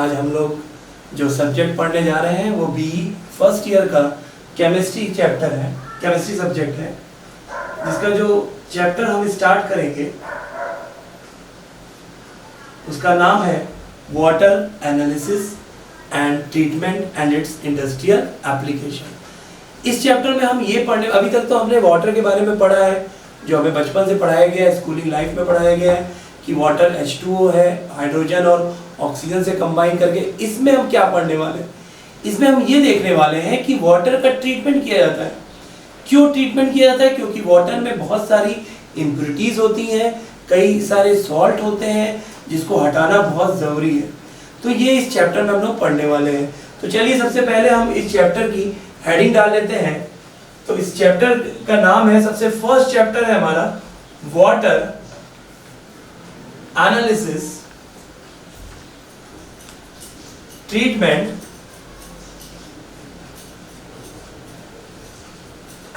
आज हम लोग जो सब्जेक्ट पढ़ने जा रहे हैं वो बीई फर्स्ट ईयर का केमिस्ट्री चैप्टर है, केमिस्ट्री सब्जेक्ट है, जिसका जो चैप्टर हम स्टार्ट करेंगे उसका नाम है water analysis and treatment and it's industrial application. इस चैप्टर में हम ये पढ़ने, अभी तक तो हमने वाटर के बारे में पढ़ा है जो हमें बचपन से पढ़ाया गया है, स्कूलिंग लाइफ में पढ़ाया गया है कि वाटर H2O है, हाइड्रोजन और ऑक्सीजन से कंबाइन करके। इसमें हम क्या पढ़ने वाले हैं? इसमें हम ये देखने वाले हैं कि वाटर का ट्रीटमेंट किया जाता है। क्यों ट्रीटमेंट किया जाता है? क्योंकि वाटर में बहुत सारी इम्प्योरिटीज होती हैं, कई सारे सॉल्ट होते हैं जिसको हटाना बहुत ज़रूरी है। तो ये इस चैप्टर में हम लोग पढ़ने वाले हैं। तो चलिए सबसे पहले हम इस चैप्टर की हेडिंग डाल लेते हैं। तो इस चैप्टर का नाम है, सबसे फर्स्ट चैप्टर है हमारा water analysis treatment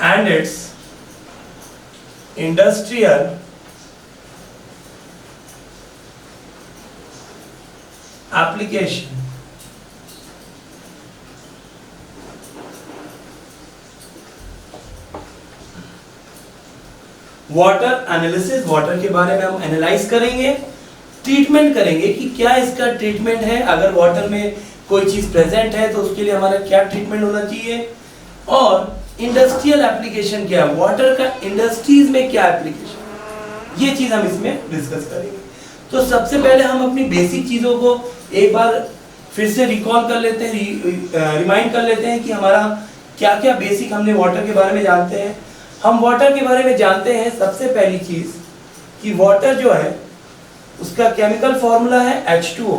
and it's industrial application. Water analysis, water के बारे में हम एनालाइज करेंगे, ट्रीटमेंट करेंगे कि क्या इसका ट्रीटमेंट है, अगर वाटर में कोई चीज प्रेजेंट है तो उसके लिए हमारा क्या ट्रीटमेंट होना चाहिए, और इंडस्ट्रियल एप्लीकेशन क्या है, वाटर का इंडस्ट्रीज में क्या एप्लीकेशन, ये चीज हम इसमें डिस्कस करेंगे। तो सबसे पहले हम अपनी बेसिक चीजों को एक बार फिर से रिकॉल कर लेते हैं, रिमाइंड कर लेते हैं कि हमारा क्या क्या बेसिक हमने वाटर के बारे में जानते हैं। हम वाटर के बारे में जानते हैं सबसे पहली चीज कि वाटर जो है उसका केमिकल फॉर्मूला है H2O।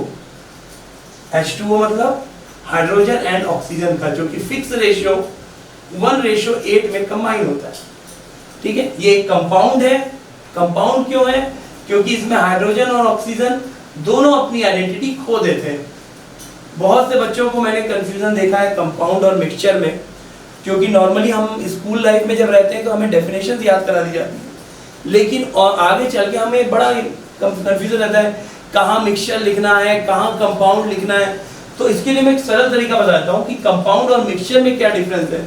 H2O मतलब हाइड्रोजन एंड ऑक्सीजन का, जो कि फिक्स रेशियो 1:8 में कंबाइन होता है। ठीक है, ये एक कंपाउंड है। कंपाउंड क्यों है? क्योंकि इसमें हाइड्रोजन और ऑक्सीजन दोनों अपनी आइडेंटिटी खो देते हैं। बहुत से बच्चों को मैंने कंफ्यूजन देखा है कंपाउंड और मिक्सचर में, क्योंकि नॉर्मली हम स्कूल लाइफ में जब रहते हैं तो हमें डेफिनेशन याद करा दी जाती है, लेकिन और आगे चल के हमें बड़ा कंफ्यूजन रहता है कहाँ मिक्सचर लिखना है, कहाँ कंपाउंड लिखना है। तो इसके लिए मैं एक सरल तरीका बताता हूँ कि कंपाउंड और मिक्सचर में क्या डिफरेंस है।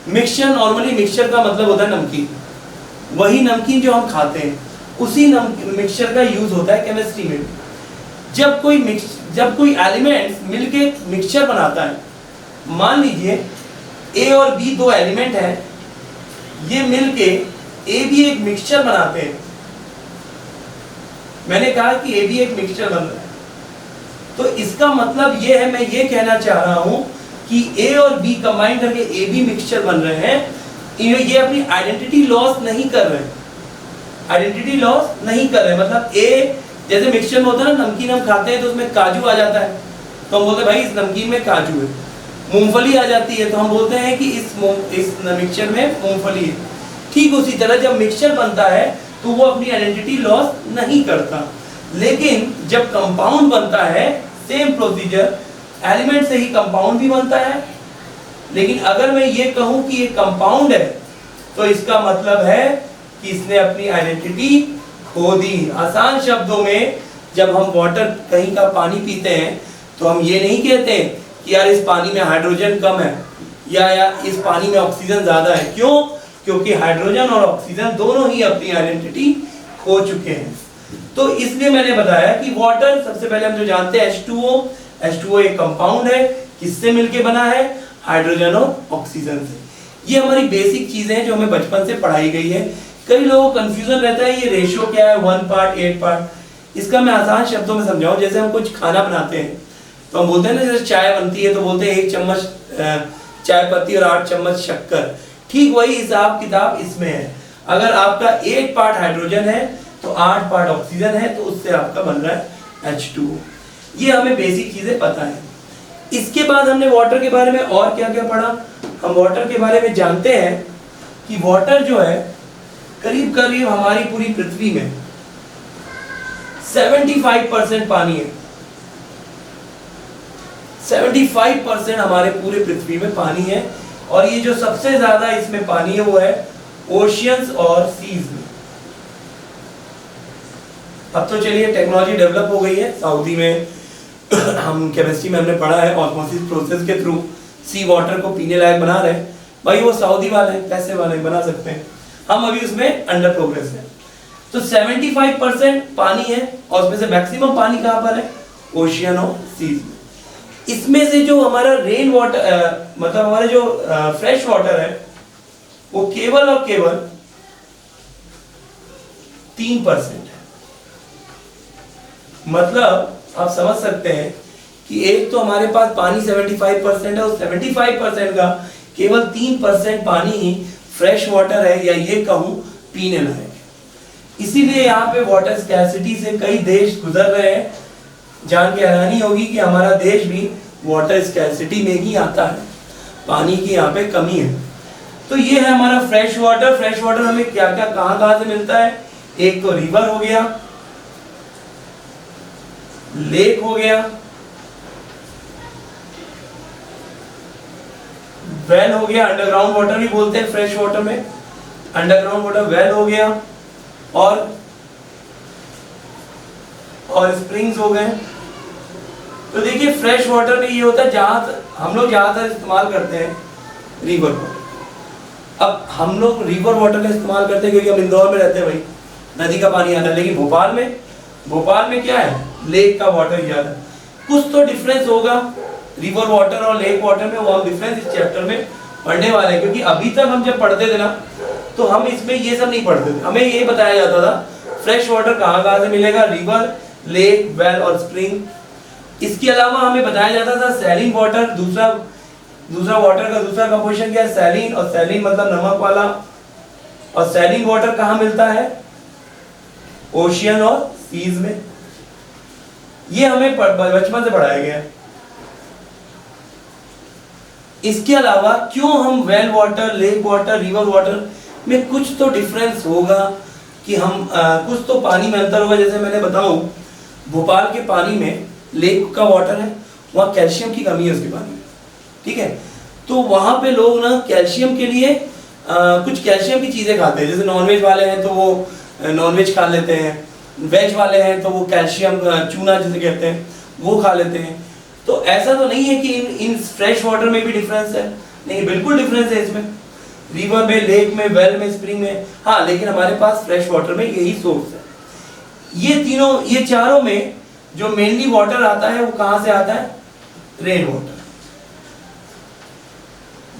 मिक्सचर, नॉर्मली मिक्सचर का मतलब होता है नमकीन, वही नमकीन जो हम खाते हैं उसी मिक्सचर का यूज होता है केमिस्ट्री में। जब कोई एलिमेंट्स मिलके मिक्सचर बनाता है, मान लीजिए ए और बी दो एलिमेंट हैं, ये मिलके ए बी एक मिक्सचर बनाते हैं। मैंने कहा कि ए बी एक मिक्सचर बन रहा है, तो इसका मतलब ये है, मैं ये कहना चाह रहा हूं कि ए और बी कंबाइन करके ए बी मिक्सचर बन रहे हैं। ये अपनी आइडेंटिटी लॉस नहीं कर रहे हैं, आइडेंटिटी लॉस नहीं कर रहे हैं। मतलब ए, जैसे मिक्सचर में होता है ना, नमकीन हम खाते हैं तो उसमें काजू आ जाता है तो हम बोलते हैं भाई इस नमकीन में काजू है। मूंगफली आ जाती है तो हम बोलते हैं कि इस मिक्सचर में मूंगफली है। ठीक उसी तरह जब मिक्सचर बनता है तो वो अपनी आइडेंटिटी लॉस नहीं करता, लेकिन जब कंपाउंड बनता है सेम प्रोसीजर, एलिमेंट से ही कंपाउंड भी बनता है। लेकिन अगर मैं ये कहूं कि ये कंपाउंड है तो इसका मतलब है कि इसने अपनी आइडेंटिटी खो दी। आसान शब्दों में जब हम वाटर कहीं का पानी पीते हैं तो हम ये नहीं कहते कि यार इस पानी में हाइड्रोजन कम है या इस पानी में ऑक्सीजन ज्यादा है। क्यों? क्योंकि हाइड्रोजन और ऑक्सीजन दोनों ही अपनी आइडेंटिटी खो चुके हैं। तो इसलिए मैंने बताया कि वाटर, सबसे पहले हम जो जानते हैं H2O एक कंपाउंड है, किससे मिलके बना है? हाइड्रोजन और ऑक्सीजन से। ये हमारी बेसिक चीजें हैं जो हमें बचपन से पढ़ाई गई है। कई लोगों को कंफ्यूजन रहता है ये रेशियो क्या है, 1 पार्ट 8 पार्ट। इसका मैं आसान शब्दों में समझाऊं, जैसे हम कुछ खाना बनाते हैं तो हम बोलते हैं ना, जैसे चाय बनती है तो बोलते हैं 1 चम्मच चाय पत्ती और 8 चम्मच शक्कर। ठीक वही हिसाब किताब इसमें है। अगर आपका 8 पार्ट हाइड्रोजन है तो 8 पार्ट ऑक्सीजन है, तो उससे आपका बन रहा है H2O। ये हमें बेसिक चीजें पता है। इसके बाद हमने वाटर के बारे में और क्या क्या पढ़ा। हम वाटर के बारे में जानते हैं कि वाटर जो है करीब करीब हमारी पूरी पृथ्वी में 75% पानी है। 75% हमारे पूरे पृथ्वी में पानी है, और ये जो सबसे ज्यादा इसमें पानी है वो है ओशियंस और सीज में। अब तो चलिए टेक्नोलॉजी डेवलप हो गई है, सऊदी में हम केमिस्ट्री में हमने पढ़ा है ऑस्मोसिस प्रोसेस के थ्रू सी वाटर को पीने लायक बना रहे हैं। भाई वो सऊदी वाले हैं, पैसे वाले बना सकते हैं, हम अभी उसमें अंडर प्रोग्रेस है। तो 75% पानी है और उसमें से मैक्सिमम पानी कहाँ पर है? ओशियन और सीज में। इसमें से जो हमारा रेन वाटर मतलब हमारा जो फ्रेश वाटर है वो केवल और केवल 3% है। मतलब आप समझ सकते हैं कि एक तो हमारे पास पानी 75% है और 75% का केवल 3% पानी ही फ्रेश वाटर है, या ये कहूं पीने लायक है। इसीलिए यहाँ पे वाटर स्कैर्सिटी से कई देश गुजर रहे हैं। जान के हैरानी होगी कि हमारा देश भी वाटर स्कैर्सिटी में ही आता है, पानी की यहाँ पे कमी है। तो ये है हमारा फ्रेश वाटर। फ्रेश वाटर हमें क्या क्या कहाँ से मिलता है? एक तो रिवर हो गया, लेक हो गया, वेल हो गया, अंडरग्राउंड वाटर भी बोलते हैं फ्रेश वाटर में, अंडरग्राउंड वाटर वेल हो गया, और स्प्रिंग्स हो गए। तो देखिए फ्रेश वाटर में ये होता है जहां हम लोग ज्यादातर इस्तेमाल करते हैं रिवर वाटर। अब हम लोग रिवर वाटर का इस्तेमाल करते हैं क्योंकि हम इंदौर में रहते हैं, भाई नदी का पानी आता है। लेकिन भोपाल में क्या है? लेक का वाटर ज्यादा। कुछ तो डिफरेंस होगा रिवर वाटर और लेक वाटर में, वो हम डिफरेंस इस चैप्टर में पढ़ने वाले हैं। क्योंकि अभी तक हम जब पढ़ते थे ना तो हम इसमें ये सब नहीं पढ़ते थे, हमें ये बताया जाता था फ्रेश वाटर कहाँ से मिलेगा, रिवर, लेक, वेल और स्प्रिंग। इसके अलावा हमें बताया जाता था सैलिन वाटर, दूसरा वाटर का दूसरा कंपोजिशन क्या है? सैलिन, और सैलिन मतलब नमक वाला। और सैलिन वाटर कहाँ मिलता है? ओशियन और सीज में। ये हमें बचपन से पढ़ाया गया है। इसके अलावा क्यों हम well water, lake water, river water में कुछ तो डिफरेंस होगा कि हम कुछ तो पानी में अंतर होगा। जैसे मैंने बताऊं भोपाल के पानी में लेक का वाटर है, वहाँ कैल्शियम की कमी है उसके पानी में, ठीक है। तो वहाँ पे लोग ना कैल्शियम के लिए कुछ कैल्शियम की चीज़ें खाते हैं। जैसे नॉनवेज वाले हैं तो वो नॉनवेज खा लेते हैं, वेज वाले हैं तो वो कैल्शियम चूना जिसे कहते हैं वो खा लेते हैं। तो ऐसा तो नहीं है कि इन फ्रेश वाटर में भी डिफरेंस है, नहीं, बिल्कुल डिफरेंस है इसमें, रिवर में, लेक में, वेल में, स्प्रिंग में। हाँ, लेकिन हमारे पास फ्रेश वाटर में यही सोर्स है। ये चारों में जो मेनली वाटर आता है वो कहाँ से आता है? Rain water.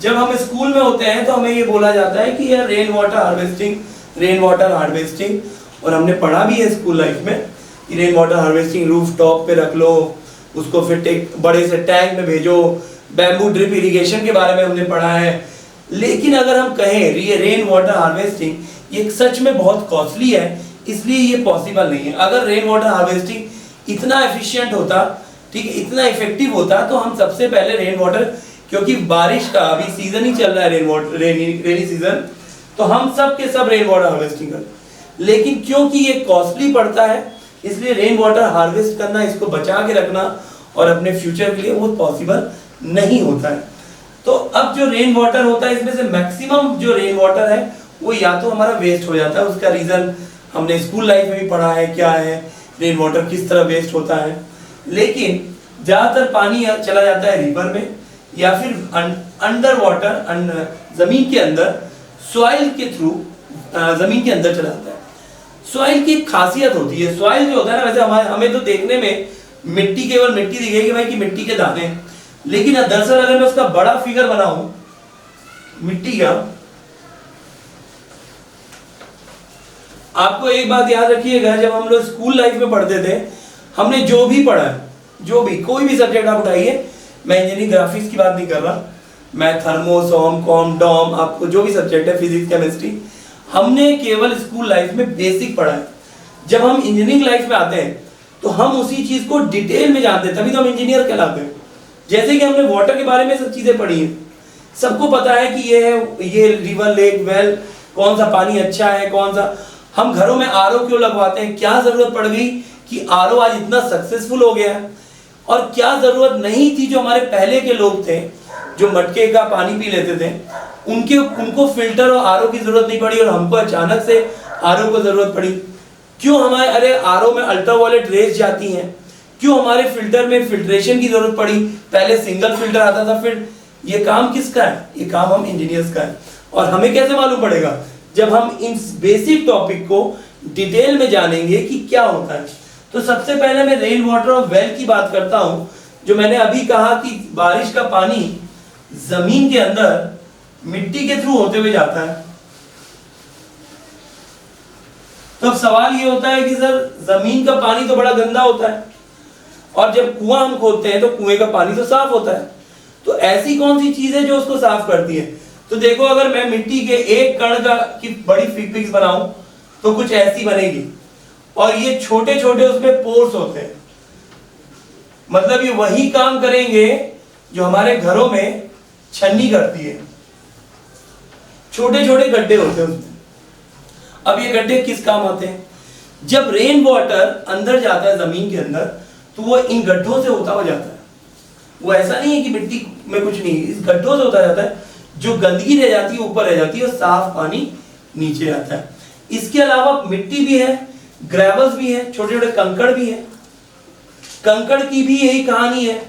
जब हम स्कूल में होते हैं तो हमें ये बोला जाता है कि यार रेन वाटर हार्वेस्टिंग, और हमने पढ़ा भी है स्कूल लाइफ में कि rain water harvesting roof top पे रख लो, उसको फिर एक बड़े से टैंक में भेजो, बैम्बू ड्रिप इरिगेशन के बारे में हमने पढ़ा है। लेकिन अगर हम कहें ये रेन वाटर हार्वेस्टिंग ये सच में बहुत कॉस्टली है, इसलिए ये पॉसिबल नहीं है। अगर रेन वाटर हार्वेस्टिंग इतना एफिशिएंट होता, ठीक है, इतना इफेक्टिव होता, तो हम सबसे पहले रेन वाटर, क्योंकि बारिश का अभी सीजन ही चल रहा है, रेनी सीजन, तो हम सब के सब रेन वाटर हार्वेस्टिंग करते। लेकिन क्योंकि ये कॉस्टली पड़ता है इसलिए रेन वाटर हार्वेस्ट करना, इसको बचा के रखना और अपने फ्यूचर के लिए वो पॉसिबल नहीं होता है। तो अब जो रेन वाटर होता है इसमें से मैक्सिमम जो रेन वाटर है वो या तो हमारा वेस्ट हो जाता है। उसका रीजन हमने स्कूल लाइफ में भी पढ़ा है, क्या है रेन वाटर किस तरह वेस्ट होता है। लेकिन ज्यादातर पानी चला जाता है रिवर में, या फिर अंडर वाटर, जमीन के अंदर, सॉइल के थ्रू जमीन के अंदर चला जाता है। सॉइल की खासियत होती है, सॉइल जो होता है ना, वैसे हमें तो देखने में मिट्टी, केवल मिट्टी दिखेगी भाई कि मिट्टी के दाने, लेकिन दरअसल अगर मैं उसका बड़ा फिगर बनाऊं मिट्टी का, आपको एक बात याद रखिएगा, जब हम लोग स्कूल लाइफ में पढ़ते थे, हमने जो भी पढ़ा है, जो भी कोई भी सब्जेक्ट आप उठाइए, मैं इंजीनियरिंग ग्राफिक्स की बात नहीं कर रहा, मैं थर्मो, सोम, कॉम, डॉम, आपको जो भी सब्जेक्ट है, फिजिक्स, केमिस्ट्री, हमने केवल स्कूल लाइफ में बेसिक पढ़ा है। जब हम इंजीनियरिंग लाइफ में आते हैं तो हम उसी चीज को डिटेल में जानते हैं, तभी तो हम इंजीनियर कहलाते हैं। जैसे कि हमने वाटर के बारे में सब चीजें पढ़ी हैं, सबको पता है कि ये रिवर, लेक, वेल, कौन सा पानी अच्छा है, कौन सा। हम घरों में आरओ क्यों लगवाते हैं, क्या जरूरत पड़ गई कि आरओ आज इतना सक्सेसफुल हो गया है, और क्या जरूरत नहीं थी। जो हमारे पहले के लोग थे जो मटके का पानी पी लेते थे, उनको फिल्टर और आरओ की जरूरत नहीं पड़ी, और हमको अचानक से आरओ को जरूरत पड़ी। क्यों हमारे आरओ में अल्ट्रावायलेट रेज जाती हैं, क्यों हमारे फिल्टर में फिल्ट्रेशन की जरूरत पड़ी, पहले सिंगल फिल्टर आता था, फिर ये काम किसका है, ये काम हम इंजीनियर्स का है। और हमें कैसे मालूम पड़ेगा, जब हम इन बेसिक टॉपिक को डिटेल में जानेंगे कि क्या होता है। तो सबसे पहले मैं रेन वाटर और वेल की बात करता हूं। जो मैंने अभी कहा कि बारिश का पानी जमीन के अंदर मिट्टी के थ्रू होते हुए जाता है। तो अब सवाल ये होता है कि सर जमीन का पानी तो बड़ा गंदा होता है और जब कुआं हम खोदते हैं तो कुएं का पानी तो साफ होता है। तो ऐसी कौन सी चीज है जो उसको साफ करती है? तो देखो, अगर मैं मिट्टी के एक कण का की बड़ी फिक्स बनाऊं तो कुछ ऐसी बनेगी और ये छोटे छोटे उसमें पोर्स होते हैं। मतलब ये वही काम करेंगे जो हमारे घरों में छन्नी करती है, छोटे छोटे गड्ढे होते हैं उसमें। अब ये गड्ढे किस काम आते हैं? जब रेन वाटर अंदर जाता है जमीन के अंदर तो वो इन गड्ढों से होता हुआ जाता है। वो ऐसा नहीं है कि मिट्टी में कुछ नहीं, इस गड्ढों से होता जाता है। जो गंदगी रह जाती है ऊपर रह जाती है और साफ पानी नीचे आता है। इसके अलावा मिट्टी भी है, ग्रेवल्स भी है, छोटे छोटे कंकड़ भी है। कंकड़ की भी यही कहानी है,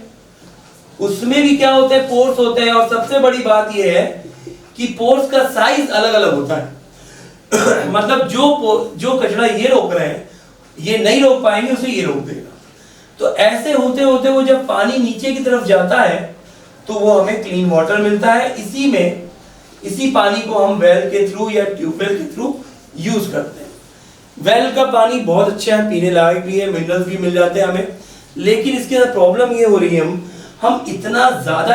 उसमें भी क्या होता है, पोर्स होते हैं। और सबसे बड़ी बात यह है कि पोर्स का साइज अलग अलग होता है। मतलब जो कचरा ये रोक रहे हैं ये नहीं रोक पाएंगे, उसे ये रोक देगा। तो ऐसे होते होते वो जब पानी नीचे की तरफ जाता है तो वो हमें क्लीन वाटर मिलता है। इसी पानी को हम वेल के थ्रू या ट्यूबवेल के थ्रू यूज करते हैं। वेल का पानी बहुत अच्छा है, पीने लायक भी है, मिनरल्स भी मिल जाते हैं हमें। लेकिन इसके अंदर प्रॉब्लम ये हो रही है, हम इतना ज्यादा